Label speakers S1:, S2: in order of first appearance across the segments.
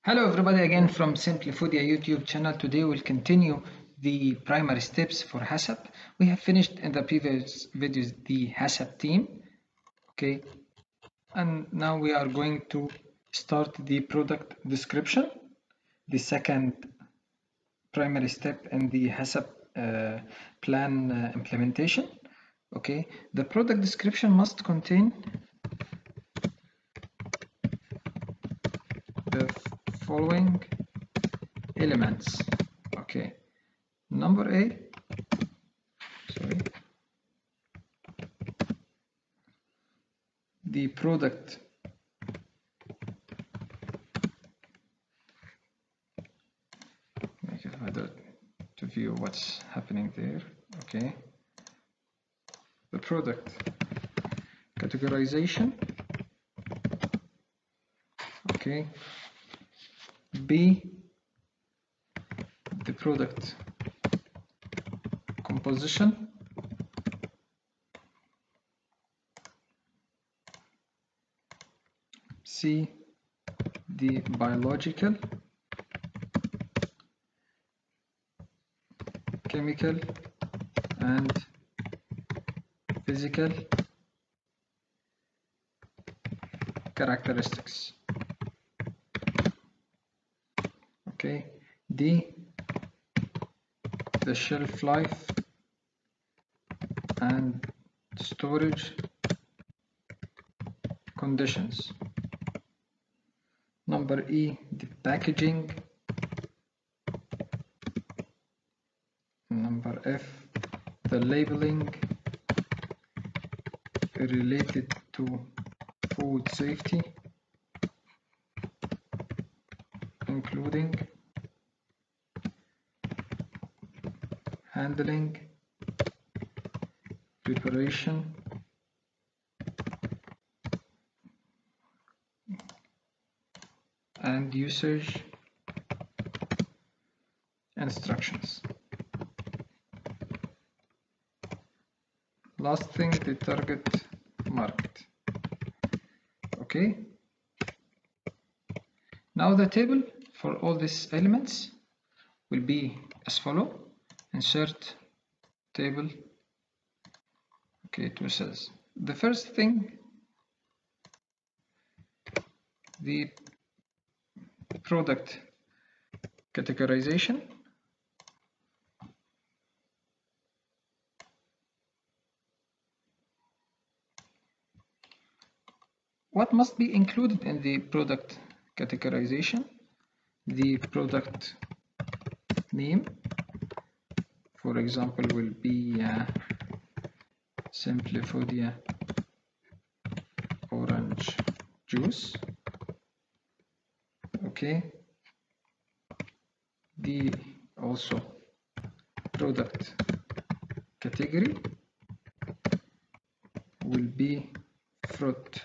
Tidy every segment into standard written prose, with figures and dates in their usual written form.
S1: Hello everybody again from Simplyfoodea YouTube channel. Today we'll continue the primary steps for HACCP. We have finished in the previous videos the HACCP theme, okay, and now we are going to start the product description, the second primary step in the HACCP plan implementation. Okay, the product description must contain the following elements. Okay, number A, the product make it harder to view what's happening there. Okay, the product categorization. Okay, B, the product composition. C, the biological, chemical, and physical characteristics. Okay, D, the shelf life and storage conditions. Number E, the packaging. Number F, the labeling related to food safety, including handling, preparation, and usage instructions. Last thing, the target market. Okay, now the table for all these elements will be as follow. Insert table. Okay, 2 cells. The first thing, the product categorization. What must be included in the product categorization? The product name, for example, will be Simplyfoodea orange juice. Okay, the also product category will be fruit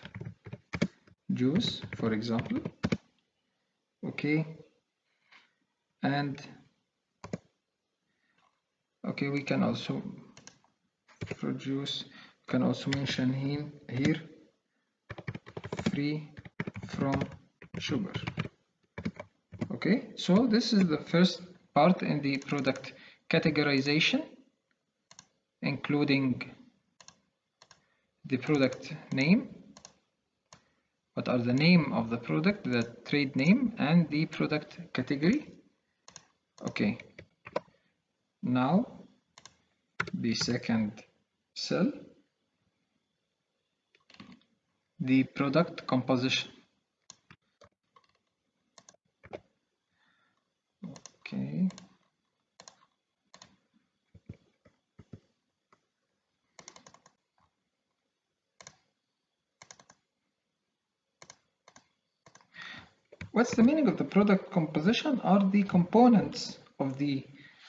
S1: juice, for example. Okay, and okay, we can also fruit juice, we can also mention here free from sugar. Okay, so this is the first part in the product categorization, including the product name, what are the name of the product, the trade name, and the product category. Okay, now the second cell, the product composition. Okay, what's the meaning of the product composition? Are the components of the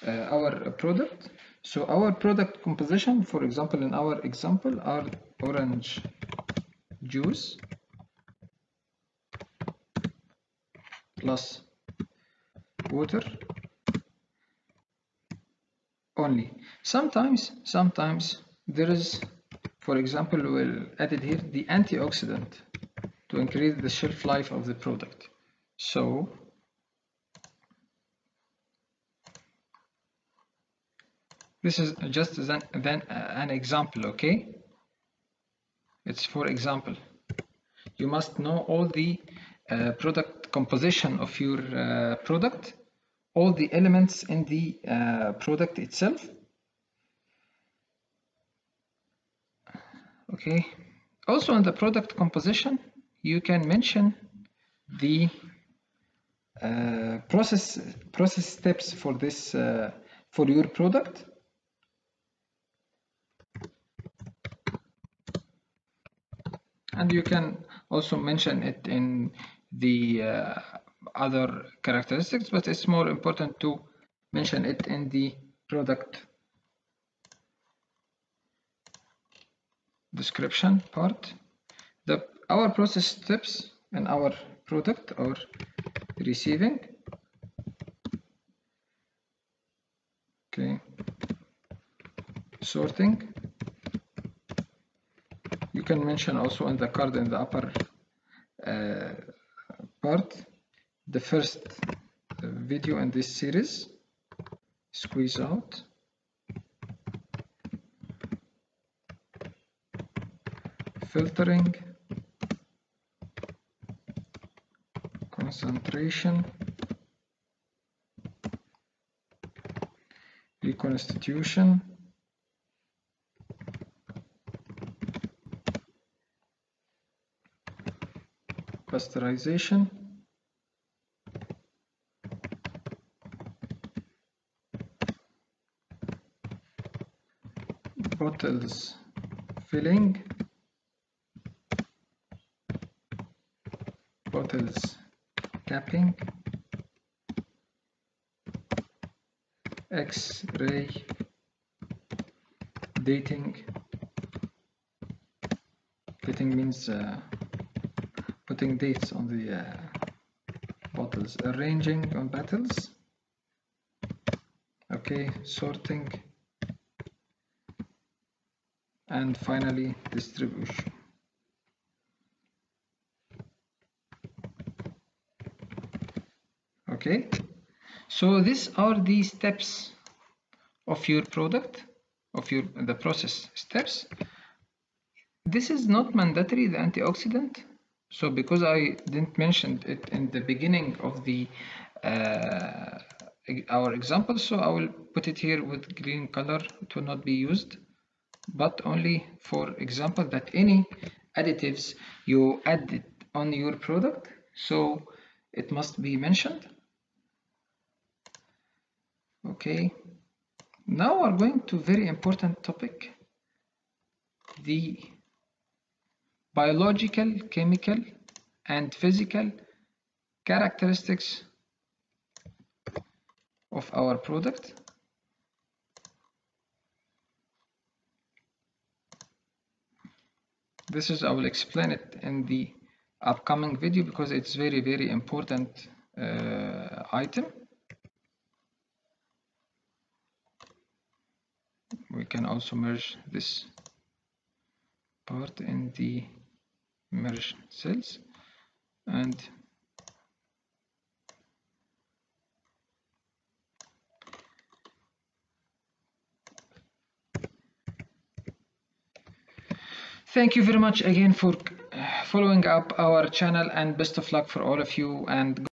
S1: our product. So our product composition, for example, in our example, are orange juice plus water only. Sometimes there is, for example, we'll add here the antioxidant to increase the shelf life of the product. So This is just then an example, okay? It's for example. You must know all the product composition of your product, all the elements in the product itself. Okay. Also in the product composition, you can mention the process steps for this for your product. And you can also mention it in the other characteristics, but it's more important to mention it in the product description part. Our process steps in our product are receiving, okay, sorting. You can mention also in the card in the upper part the first video in this series, squeeze out, filtering, concentration, reconstitution, pasteurization, bottles filling, bottles capping, X-ray dating. Dating means putting dates on the bottles, arranging on bottles, okay, sorting, and finally distribution. Okay, so these are the steps of your product, of the process steps. This is not mandatory, the antioxidant. So because I didn't mention it in the beginning of the our example, so I will put it here with green color. It will not be used, but only for example that any additives you add on your product, so it must be mentioned. Okay, now we're going to very important topic, the biological, chemical, and physical characteristics of our product. This is, I will explain it in the upcoming video because it's very, very important item. We can also merge this part in the merge cells, and thank you very much again for following up our channel, and best of luck for all of you, and